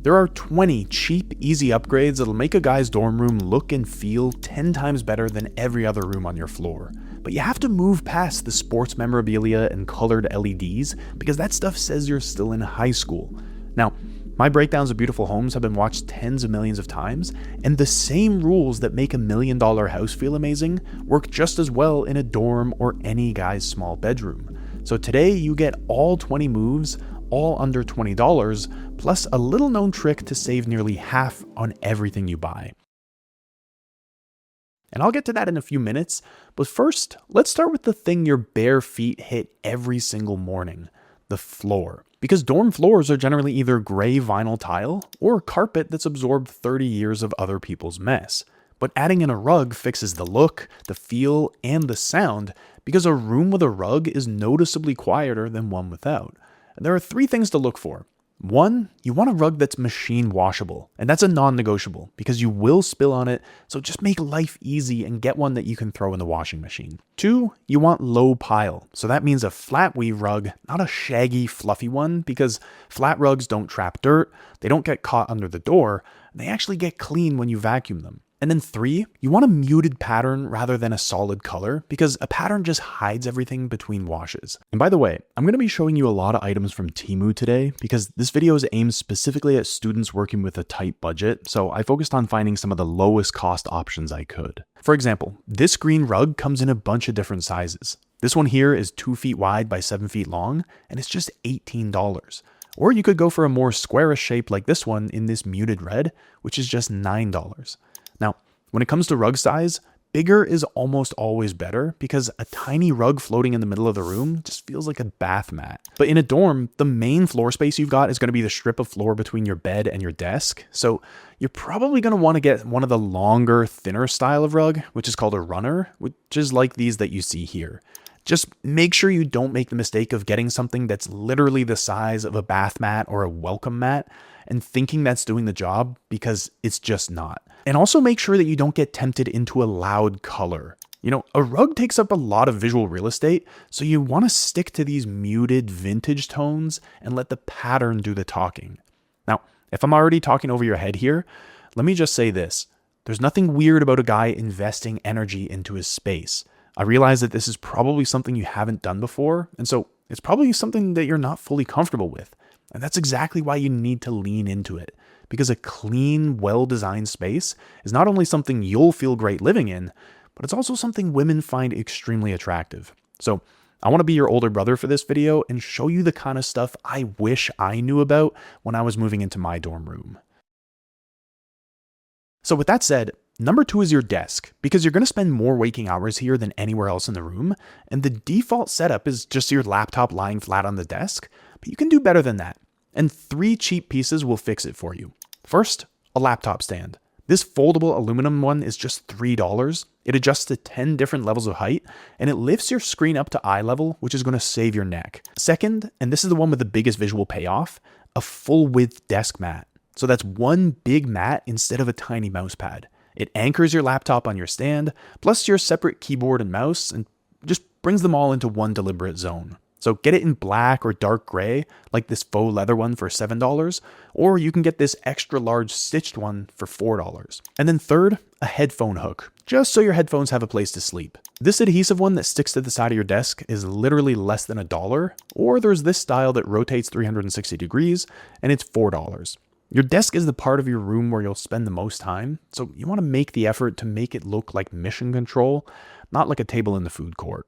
There are 20 cheap, easy upgrades that'll make a guy's dorm room look and feel 10 times better than every other room on your floor. But you have to move past the sports memorabilia and colored LEDs because that stuff says you're still in high school. Now, my breakdowns of beautiful homes have been watched tens of millions of times, and the same rules that make $1 million house feel amazing work just as well in a dorm or any guy's small bedroom. So today you get all 20 moves, all under $20, plus a little known trick to save nearly half on everything you buy. And I'll get to that in a few minutes, but first, let's start with the thing your bare feet hit every single morning, the floor. Because dorm floors are generally either gray vinyl tile or carpet that's absorbed 30 years of other people's mess. But adding in a rug fixes the look, the feel, and the sound because a room with a rug is noticeably quieter than one without. And there are 3 things to look for. 1, you want a rug that's machine washable, and that's a non-negotiable because you will spill on it, so just make life easy and get one that you can throw in the washing machine. 2, you want low pile, so that means a flat weave rug, not a shaggy, fluffy one, because flat rugs don't trap dirt, they don't get caught under the door, and they actually get clean when you vacuum them. And then 3, you want a muted pattern rather than a solid color because a pattern just hides everything between washes. And by the way, I'm going to be showing you a lot of items from Temu today because this video is aimed specifically at students working with a tight budget, so I focused on finding some of the lowest cost options I could. For example, this green rug comes in a bunch of different sizes. This one here is 2 feet wide by 7 feet long, and it's just $18. Or you could go for a more squarish shape like this one in this muted red, which is just $9. Now, when it comes to rug size, bigger is almost always better because a tiny rug floating in the middle of the room just feels like a bath mat. But in a dorm, the main floor space you've got is going to be the strip of floor between your bed and your desk. So you're probably going to want to get one of the longer, thinner style of rug, which is called a runner, which is like these that you see here. Just make sure you don't make the mistake of getting something that's literally the size of a bath mat or a welcome mat and thinking that's doing the job because it's just not. And also make sure that you don't get tempted into a loud color. You know, a rug takes up a lot of visual real estate, so you want to stick to these muted vintage tones and let the pattern do the talking. Now, if I'm already talking over your head here, let me just say this. There's nothing weird about a guy investing energy into his space. I realize that this is probably something you haven't done before, and so it's probably something that you're not fully comfortable with. And that's exactly why you need to lean into it. Because a clean, well-designed space is not only something you'll feel great living in, but it's also something women find extremely attractive. So I want to be your older brother for this video and show you the kind of stuff I wish I knew about when I was moving into my dorm room. So with that said, number 2 is your desk, because you're going to spend more waking hours here than anywhere else in the room, and the default setup is just your laptop lying flat on the desk, but you can do better than that. And 3 cheap pieces will fix it for you. First, a laptop stand. This foldable aluminum one is just $3. It adjusts to 10 different levels of height, and it lifts your screen up to eye level, which is going to save your neck. Second, and this is the one with the biggest visual payoff, a full width desk mat. So that's one big mat instead of a tiny mouse pad. It anchors your laptop on your stand, plus your separate keyboard and mouse, and just brings them all into one deliberate zone. So get it in black or dark gray, like this faux leather one for $7, or you can get this extra large stitched one for $4. And then third, a headphone hook, just so your headphones have a place to sleep. This adhesive one that sticks to the side of your desk is literally less than $1, or there's this style that rotates 360 degrees, and it's $4. Your desk is the part of your room where you'll spend the most time, so you want to make the effort to make it look like mission control, not like a table in the food court.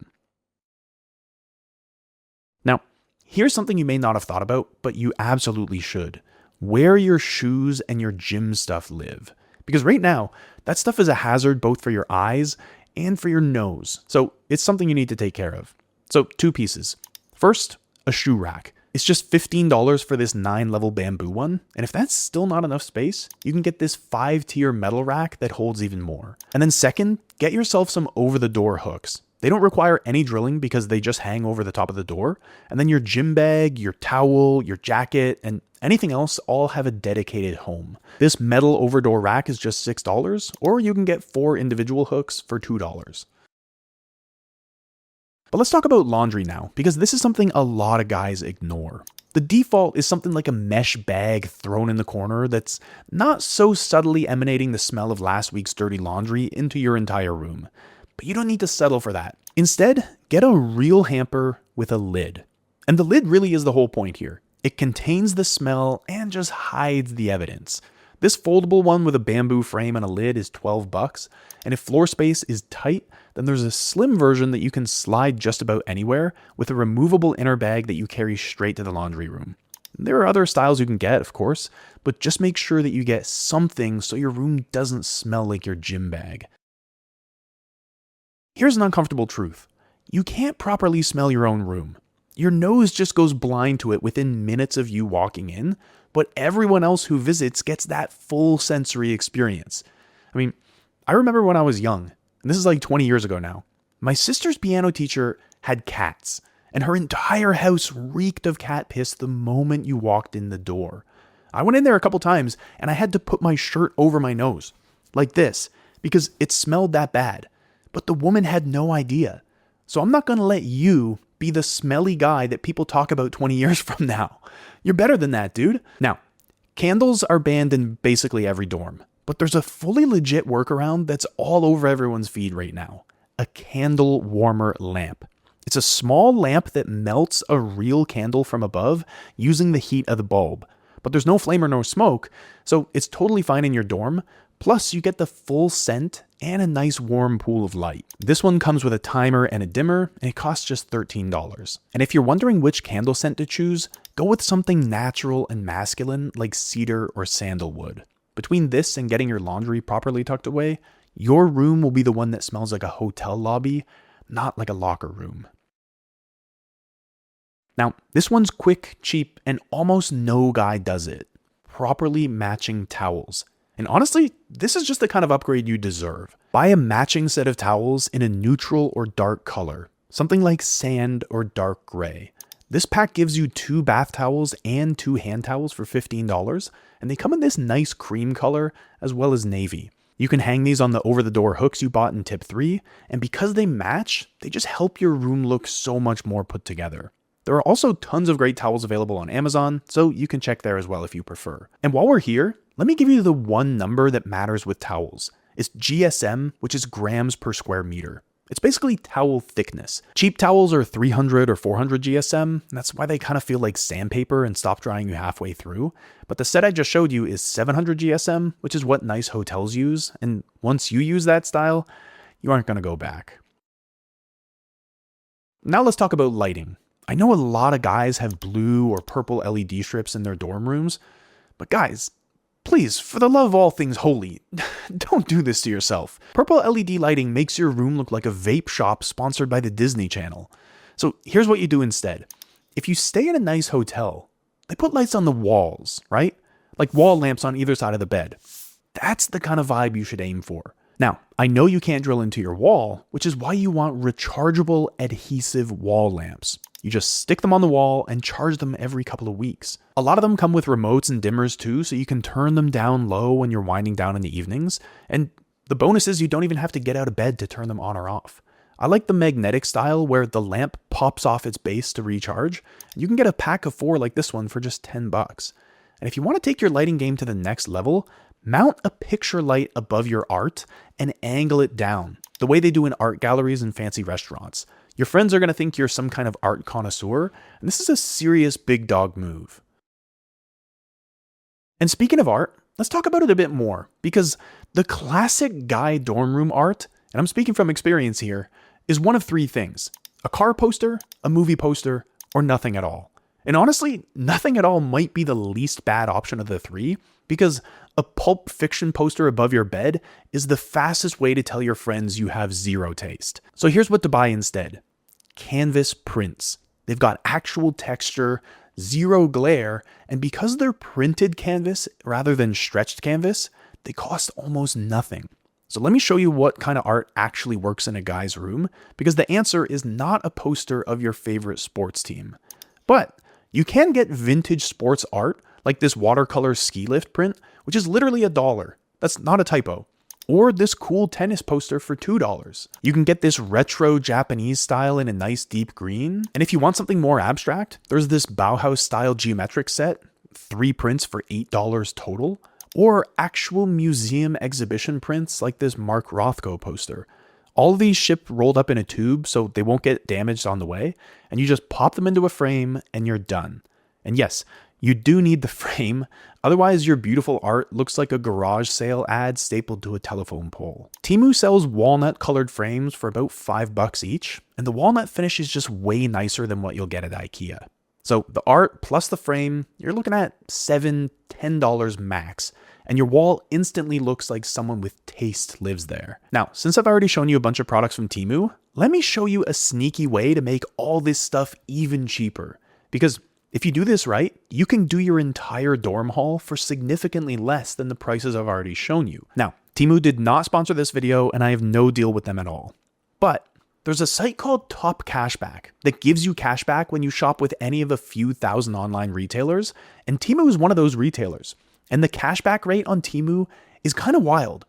Now, here's something you may not have thought about, but you absolutely should. Where your shoes and your gym stuff live. Because right now, that stuff is a hazard both for your eyes and for your nose. So it's something you need to take care of. So 2 pieces. First, a shoe rack. It's just $15 for this 9-level bamboo one. And if that's still not enough space, you can get this 5-tier metal rack that holds even more. And then second, get yourself some over-the-door hooks. They don't require any drilling because they just hang over the top of the door. And then your gym bag, your towel, your jacket, and anything else all have a dedicated home. This metal over-door rack is just $6, or you can get 4 individual hooks for $2. But let's talk about laundry now, because this is something a lot of guys ignore. The default is something like a mesh bag thrown in the corner that's not so subtly emanating the smell of last week's dirty laundry into your entire room. But you don't need to settle for that. Instead, get a real hamper with a lid. And the lid really is the whole point here. It contains the smell and just hides the evidence. This foldable one with a bamboo frame and a lid is $12, and if floor space is tight, then there's a slim version that you can slide just about anywhere with a removable inner bag that you carry straight to the laundry room. There are other styles you can get, of course, but just make sure that you get something so your room doesn't smell like your gym bag. Here's an uncomfortable truth. You can't properly smell your own room. Your nose just goes blind to it within minutes of you walking in, but everyone else who visits gets that full sensory experience. I mean, I remember when I was young, and this is like 20 years ago now, my sister's piano teacher had cats, and her entire house reeked of cat piss the moment you walked in the door. I went in there a couple times, and I had to put my shirt over my nose, like this, because it smelled that bad. But the woman had no idea. So I'm not going to let you be the smelly guy that people talk about 20 years from now. You're better than that, dude. Now, candles are banned in basically every dorm, but there's a fully legit workaround that's all over everyone's feed right now. A candle warmer lamp. It's a small lamp that melts a real candle from above using the heat of the bulb. But there's no flame or no smoke, so it's totally fine in your dorm. Plus, you get the full scent and a nice warm pool of light. This one comes with a timer and a dimmer, and it costs just $13. And if you're wondering which candle scent to choose, go with something natural and masculine like cedar or sandalwood. Between this and getting your laundry properly tucked away, your room will be the one that smells like a hotel lobby, not like a locker room. Now, this one's quick, cheap, and almost no guy does it. Properly matching towels. And honestly, this is just the kind of upgrade you deserve. Buy a matching set of towels in a neutral or dark color, something like sand or dark gray. This pack gives you 2 bath towels and 2 hand towels for $15, and they come in this nice cream color as well as navy. You can hang these on the over-the-door hooks you bought in tip 3, and because they match, they just help your room look so much more put together. There are also tons of great towels available on Amazon, so you can check there as well if you prefer. And while we're here, let me give you the one number that matters with towels. It's GSM, which is grams per square meter. It's basically towel thickness. Cheap towels are 300 or 400 GSM. That's why they kind of feel like sandpaper and stop drying you halfway through. But the set I just showed you is 700 GSM, which is what nice hotels use. And once you use that style, you aren't going to go back. Now let's talk about lighting. I know a lot of guys have blue or purple LED strips in their dorm rooms, but guys, please, for the love of all things holy, don't do this to yourself. Purple LED lighting makes your room look like a vape shop sponsored by the Disney Channel. So here's what you do instead. If you stay in a nice hotel, they put lights on the walls, right? Like wall lamps on either side of the bed. That's the kind of vibe you should aim for. Now, I know you can't drill into your wall, which is why you want rechargeable adhesive wall lamps. You just stick them on the wall and charge them every couple of weeks. A lot of them come with remotes and dimmers too, so you can turn them down low when you're winding down in the evenings. And the bonus is you don't even have to get out of bed to turn them on or off. I like the magnetic style where the lamp pops off its base to recharge. You can get a pack of 4 like this one for just $10. And if you want to take your lighting game to the next level, mount a picture light above your art and angle it down, the way they do in art galleries and fancy restaurants. Your friends are going to think you're some kind of art connoisseur, and this is a serious big dog move. And speaking of art, let's talk about it a bit more, because the classic guy dorm room art, and I'm speaking from experience here, is one of 3 things: a car poster, a movie poster, or nothing at all. And honestly, nothing at all might be the least bad option of the 3, because a Pulp Fiction poster above your bed is the fastest way to tell your friends you have zero taste. So here's what to buy instead. Canvas prints. They've got actual texture, zero glare, and because they're printed canvas rather than stretched canvas, they cost almost nothing. So let me show you what kind of art actually works in a guy's room, because the answer is not a poster of your favorite sports team. But you can get vintage sports art like this watercolor ski lift print, which is literally $1. That's not a typo. or this cool tennis poster for $2. You can get this retro Japanese style in a nice deep green. And if you want something more abstract, there's this Bauhaus style geometric set, 3 prints for $8 total, or actual museum exhibition prints like this Mark Rothko poster. All of these ship rolled up in a tube so they won't get damaged on the way, and you just pop them into a frame and you're done. And yes, you do need the frame, otherwise your beautiful art looks like a garage sale ad stapled to a telephone pole. Temu sells walnut colored frames for about $5 each, and the walnut finish is just way nicer than what you'll get at IKEA. So the art plus the frame, you're looking at $7, $10 max, and your wall instantly looks like someone with taste lives there. Now, since I've already shown you a bunch of products from Temu, let me show you a sneaky way to make all this stuff even cheaper. Because if you do this right, you can do your entire dorm haul for significantly less than the prices I've already shown you. Now, Temu did not sponsor this video and I have no deal with them at all. But there's a site called Top Cashback that gives you cashback when you shop with any of a few thousand online retailers, and Temu is one of those retailers. And the cashback rate on Temu is kind of wild,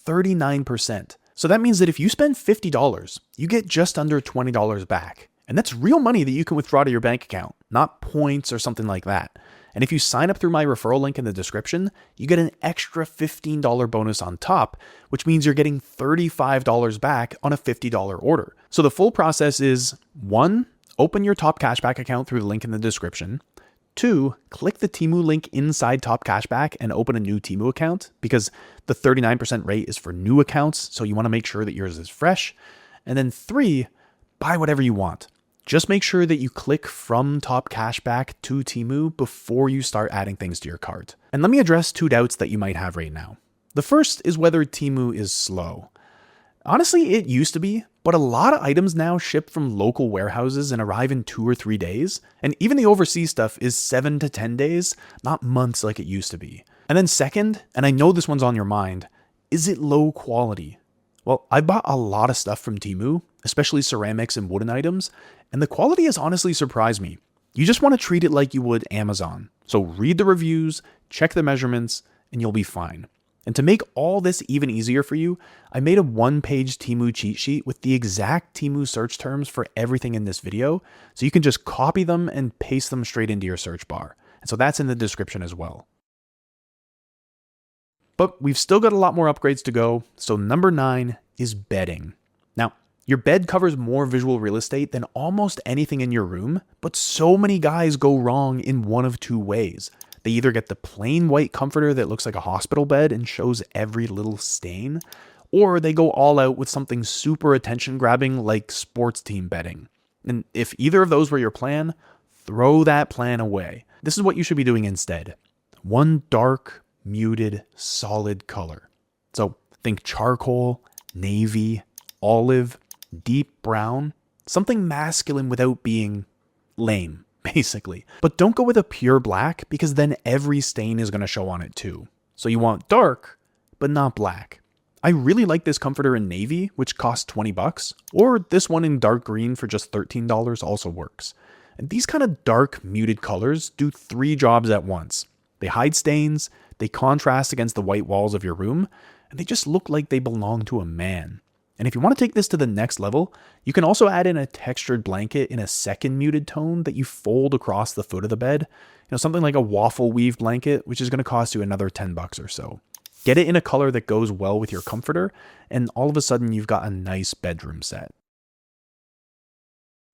39%. So that means that if you spend $50, you get just under $20 back. And that's real money that you can withdraw to your bank account, not points or something like that. And if you sign up through my referral link in the description, you get an extra $15 bonus on top, which means you're getting $35 back on a $50 order. So the full process is 1, open your Top Cashback account through the link in the description. 2, click the Temu link inside Top Cashback and open a new Temu account because the 39% rate is for new accounts, so you want to make sure that yours is fresh. And then 3, buy whatever you want. Just make sure that you click from Top Cashback to Temu before you start adding things to your cart. And let me address 2 doubts that you might have right now. The first is whether Temu is slow. Honestly, it used to be, but a lot of items now ship from local warehouses and arrive in 2 or 3 days. And even the overseas stuff is 7 to 10 days, not months like it used to be. And then second, and I know this one's on your mind, is it low quality? Well, I bought a lot of stuff from Temu, especially ceramics and wooden items, and the quality has honestly surprised me. You just want to treat it like you would Amazon. So read the reviews, check the measurements, and you'll be fine. And to make all this even easier for you, I made a 1-page Temu cheat sheet with the exact Temu search terms for everything in this video, so you can just copy them and paste them straight into your search bar. And so that's in the description as well. But we've still got a lot more upgrades to go, so number 9 is bedding. Now, your bed covers more visual real estate than almost anything in your room, but so many guys go wrong in one of 2 ways. They either get the plain white comforter that looks like a hospital bed and shows every little stain, or they go all out with something super attention-grabbing like sports team bedding. And if either of those were your plan, throw that plan away. This is what you should be doing instead. One dark, muted, solid color. So think charcoal, navy, olive, deep brown, something masculine without being lame, basically. But don't go with a pure black because then every stain is going to show on it too. So you want dark, but not black. I really like this comforter in navy, which costs $20, or this one in dark green for just $13 also works. And these kind of dark, muted colors do 3 jobs at once. They hide stains, they contrast against the white walls of your room, and they just look like they belong to a man. And if you want to take this to the next level, you can also add in a textured blanket in a second muted tone that you fold across the foot of the bed. Something like a waffle weave blanket, which is going to cost you another $10 or so. Get it in a color that goes well with your comforter, and all of a sudden you've got a nice bedroom set.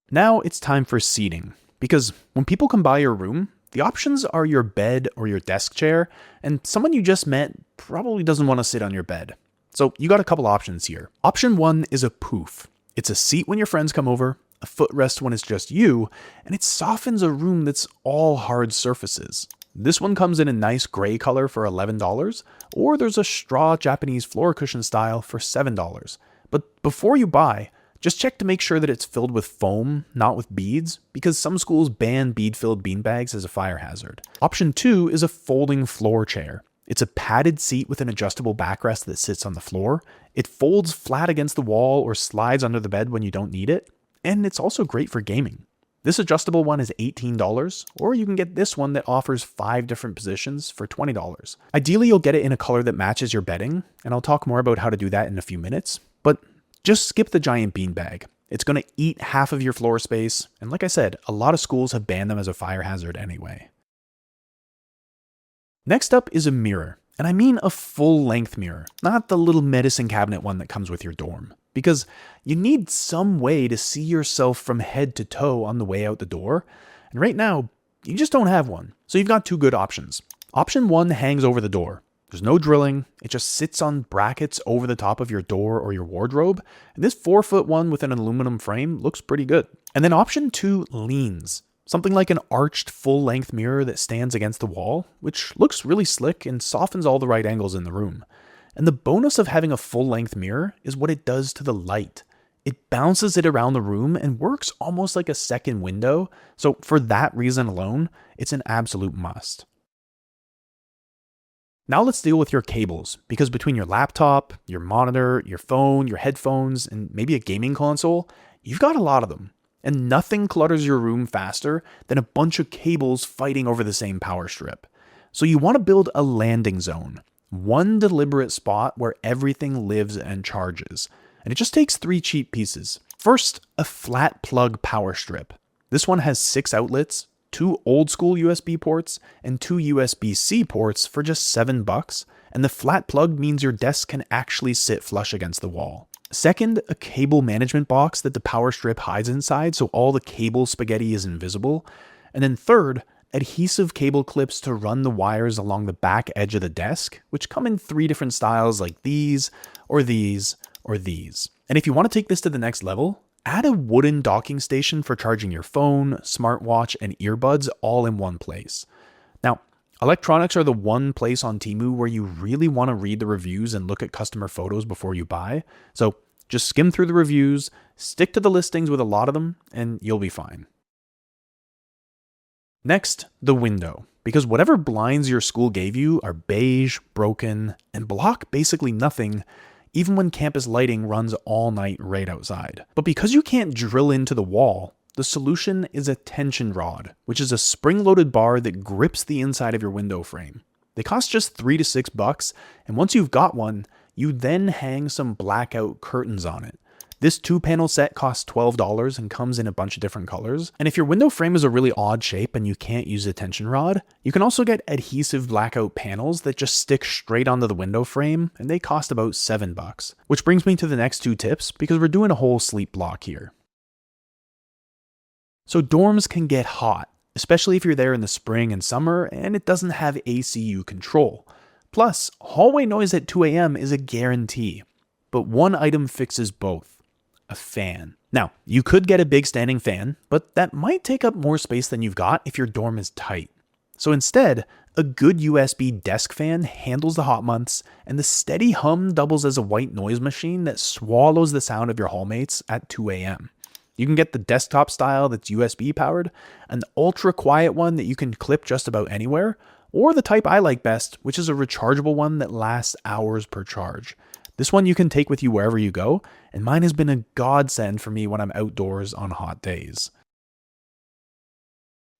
Now it's time for seating, because when people come by your room, the options are your bed or your desk chair, and someone you just met probably doesn't want to sit on your bed. So you got a couple options here. Option 1 is a poof. It's a seat when your friends come over, a footrest when it's just you, and it softens a room that's all hard surfaces. This one comes in a nice gray color for $11, or there's a straw Japanese floor cushion style for $7. But before you buy, just check to make sure that it's filled with foam, not with beads, because some schools ban bead-filled beanbags as a fire hazard. Option 2 is a folding floor chair. It's a padded seat with an adjustable backrest that sits on the floor. It folds flat against the wall or slides under the bed when you don't need it, and it's also great for gaming. This adjustable one is $18, or you can get this one that offers 5 different positions for $20. Ideally, you'll get it in a color that matches your bedding, and I'll talk more about how to do that in a few minutes, but just skip the giant beanbag. It's going to eat half of your floor space, and like I said, a lot of schools have banned them as a fire hazard anyway. Next up is a mirror, and I mean a full-length mirror, not the little medicine cabinet one that comes with your dorm. Because you need some way to see yourself from head to toe on the way out the door, and right now, you just don't have one. So you've got 2 good options. Option 1 hangs over the door. There's no drilling, it just sits on brackets over the top of your door or your wardrobe, and this 4-foot one with an aluminum frame looks pretty good. And then option 2 leans. Something like an arched full-length mirror that stands against the wall, which looks really slick and softens all the right angles in the room. And the bonus of having a full-length mirror is what it does to the light. It bounces it around the room and works almost like a second window, so for that reason alone, it's an absolute must. Now let's deal with your cables, because between your laptop, your monitor, your phone, your headphones, and maybe a gaming console, you've got a lot of them. And nothing clutters your room faster than a bunch of cables fighting over the same power strip. So you want to build a landing zone. One deliberate spot where everything lives and charges. And it just takes 3 cheap pieces. First, a flat plug power strip. This one has 6 outlets, 2 old school USB ports, and 2 USB-C ports for just $7, and the flat plug means your desk can actually sit flush against the wall. Second, a cable management box that the power strip hides inside so all the cable spaghetti is invisible. And then third, adhesive cable clips to run the wires along the back edge of the desk, which come in 3 different styles like these, or these, or these. And if you want to take this to the next level, add a wooden docking station for charging your phone, smartwatch, and earbuds all in one place. Now, electronics are the one place on Temu where you really want to read the reviews and look at customer photos before you buy. So just skim through the reviews, stick to the listings with a lot of them, and you'll be fine. Next, the window, because whatever blinds your school gave you are beige, broken, and block basically nothing, even when campus lighting runs all night right outside. But because you can't drill into the wall, the solution is a tension rod, which is a spring-loaded bar that grips the inside of your window frame. They cost just $3 to $6, and once you've got one, you then hang some blackout curtains on it. This 2-panel set costs $12 and comes in a bunch of different colors. And if your window frame is a really odd shape and you can't use a tension rod, you can also get adhesive blackout panels that just stick straight onto the window frame, and they cost about $7. Which brings me to the next 2 tips, because we're doing a whole sleep block here. So dorms can get hot, especially if you're there in the spring and summer and it doesn't have ACU control. Plus, hallway noise at 2 a.m. is a guarantee. But one item fixes both. A fan. Now, you could get a big standing fan, but that might take up more space than you've got if your dorm is tight. So instead, a good USB desk fan handles the hot months, and the steady hum doubles as a white noise machine that swallows the sound of your hallmates at 2 a.m. You can get the desktop style that's USB powered, an ultra quiet one that you can clip just about anywhere, or the type I like best, which is a rechargeable one that lasts hours per charge. This one you can take with you wherever you go, and mine has been a godsend for me when I'm outdoors on hot days.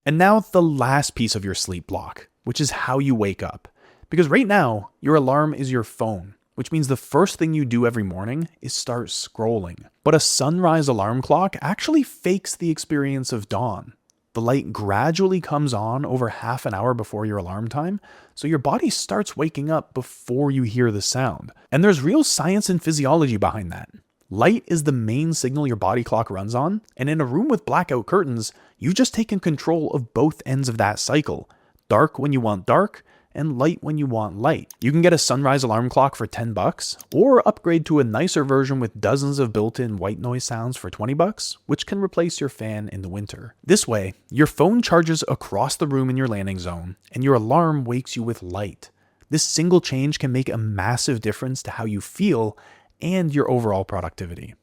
And now the last piece of your sleep block, which is how you wake up. Because right now, your alarm is your phone, which means the first thing you do every morning is start scrolling. But a sunrise alarm clock actually fakes the experience of dawn. The light gradually comes on over half an hour before your alarm time, so your body starts waking up before you hear the sound. And there's real science and physiology behind that. Light is the main signal your body clock runs on, and in a room with blackout curtains, you've just taken control of both ends of that cycle. Dark when you want dark, and light when you want light. You can get a sunrise alarm clock for $10, or upgrade to a nicer version with dozens of built-in white noise sounds for $20, which can replace your fan in the winter. This way, your phone charges across the room in your landing zone, and your alarm wakes you with light. This single change can make a massive difference to how you feel and your overall productivity.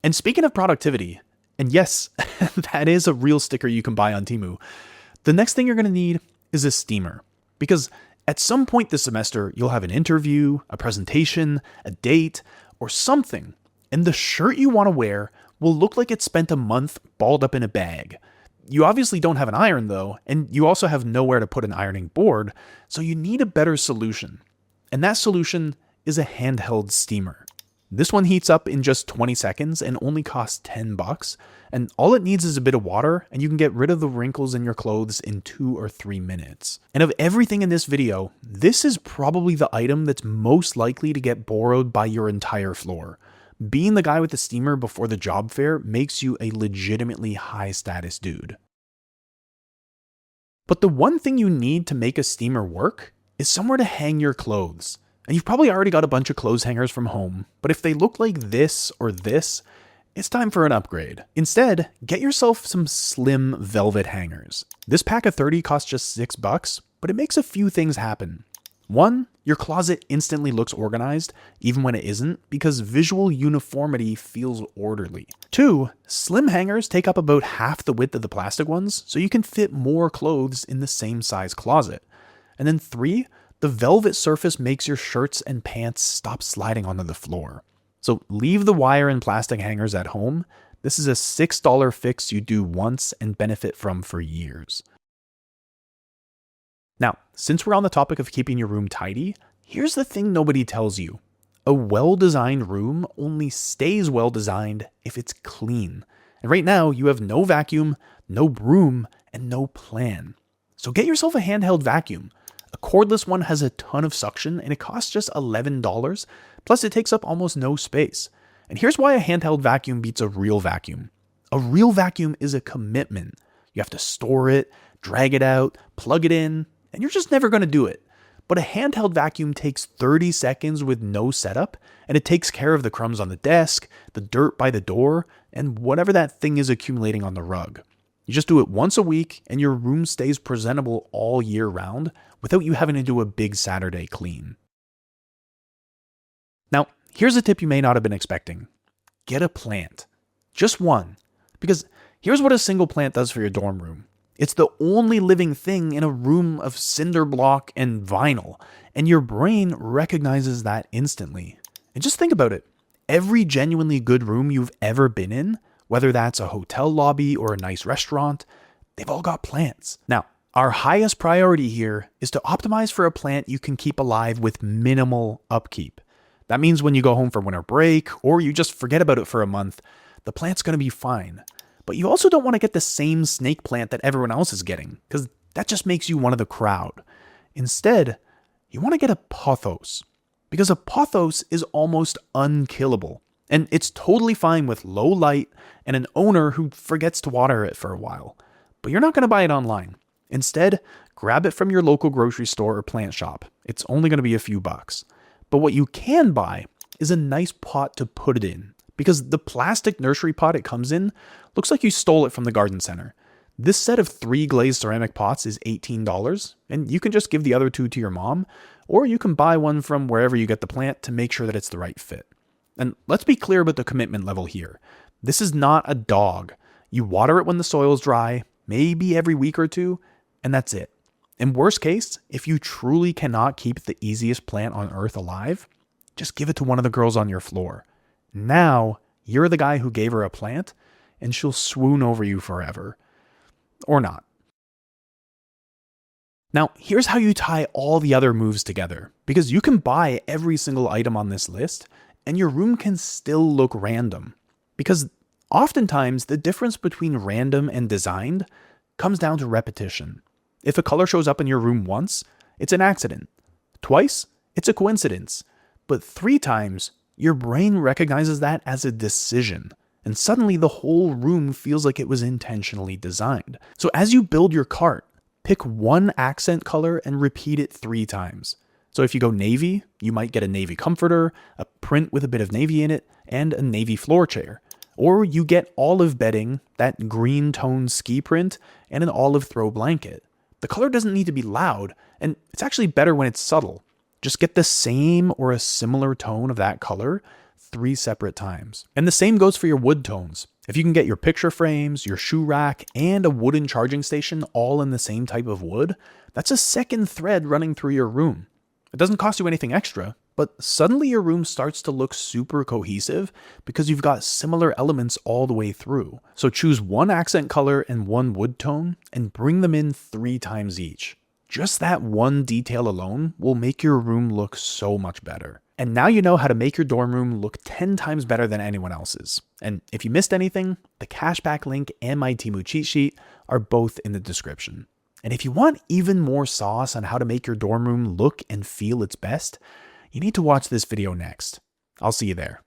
And speaking of productivity, and yes, that is a real sticker you can buy on Temu, the next thing you're going to need is a steamer. Because at some point this semester, you'll have an interview, a presentation, a date, or something, and the shirt you want to wear will look like it spent a month balled up in a bag. You obviously don't have an iron though, and you also have nowhere to put an ironing board, so you need a better solution. And that solution is a handheld steamer. This one heats up in just 20 seconds and only costs $10, and all it needs is a bit of water, and you can get rid of the wrinkles in your clothes in 2 or 3 minutes. And of everything in this video, this is probably the item that's most likely to get borrowed by your entire floor. Being the guy with the steamer before the job fair makes you a legitimately high status dude. But the one thing you need to make a steamer work is somewhere to hang your clothes. And you've probably already got a bunch of clothes hangers from home, but if they look like this or this, it's time for an upgrade. Instead, get yourself some slim velvet hangers. This pack of 30 costs just $6, but it makes a few things happen. 1, your closet instantly looks organized, even when it isn't, because visual uniformity feels orderly. 2, slim hangers take up about half the width of the plastic ones, so you can fit more clothes in the same size closet. And then 3, the velvet surface makes your shirts and pants stop sliding onto the floor. So leave the wire and plastic hangers at home. This is a $6 fix you do once and benefit from for years. Now, since we're on the topic of keeping your room tidy, here's the thing nobody tells you. A well-designed room only stays well-designed if it's clean. And right now, you have no vacuum, no broom, and no plan. So get yourself a handheld vacuum. A cordless one has a ton of suction and it costs just $11, plus it takes up almost no space. And here's why a handheld vacuum beats a real vacuum. A real vacuum is a commitment. You have to store it, drag it out, plug it in, and you're just never going to do it. But a handheld vacuum takes 30 seconds with no setup, and it takes care of the crumbs on the desk, the dirt by the door, and whatever that thing is accumulating on the rug. You just do it once a week and your room stays presentable all year round without you having to do a big Saturday clean. Now, here's a tip you may not have been expecting. Get a plant. Just one. Because here's what a single plant does for your dorm room. It's the only living thing in a room of cinder block and vinyl, and your brain recognizes that instantly. And just think about it. Every genuinely good room you've ever been in, whether that's a hotel lobby or a nice restaurant, they've all got plants. Now, our highest priority here is to optimize for a plant you can keep alive with minimal upkeep. That means when you go home for winter break or you just forget about it for a month, the plant's going to be fine. But you also don't want to get the same snake plant that everyone else is getting, because that just makes you one of the crowd. Instead, you want to get a pothos, because a pothos is almost unkillable. And it's totally fine with low light and an owner who forgets to water it for a while. But you're not going to buy it online. Instead, grab it from your local grocery store or plant shop. It's only going to be a few bucks. But what you can buy is a nice pot to put it in, because the plastic nursery pot it comes in looks like you stole it from the garden center. This set of 3 glazed ceramic pots is $18, and you can just give the other 2 to your mom, or you can buy one from wherever you get the plant to make sure that it's the right fit. And let's be clear about the commitment level here. This is not a dog. You water it when the soil's dry, maybe every week or 2, and that's it. In worst case, if you truly cannot keep the easiest plant on earth alive, just give it to one of the girls on your floor. Now, you're the guy who gave her a plant, and she'll swoon over you forever. Or not. Now, here's how you tie all the other moves together, because you can buy every single item on this list, and your room can still look random. Because oftentimes, the difference between random and designed comes down to repetition. If a color shows up in your room once, it's an accident. Twice, it's a coincidence. But 3 times, your brain recognizes that as a decision. And suddenly the whole room feels like it was intentionally designed. So as you build your cart, pick one accent color and repeat it 3 times. So if you go navy, you might get a navy comforter, a print with a bit of navy in it, and a navy floor chair. Or you get olive bedding, that green tone ski print, and an olive throw blanket. The color doesn't need to be loud, and it's actually better when it's subtle. Just get the same or a similar tone of that color 3 separate times. And the same goes for your wood tones. If you can get your picture frames, your shoe rack, and a wooden charging station all in the same type of wood, that's a second thread running through your room. It doesn't cost you anything extra. But suddenly your room starts to look super cohesive because you've got similar elements all the way through. So choose one accent color and one wood tone and bring them in 3 times each. Just that one detail alone will make your room look so much better. And now you know how to make your dorm room look 10 times better than anyone else's. And if you missed anything, the cashback link and my Temu cheat sheet are both in the description. And if you want even more sauce on how to make your dorm room look and feel its best, you need to watch this video next. I'll see you there.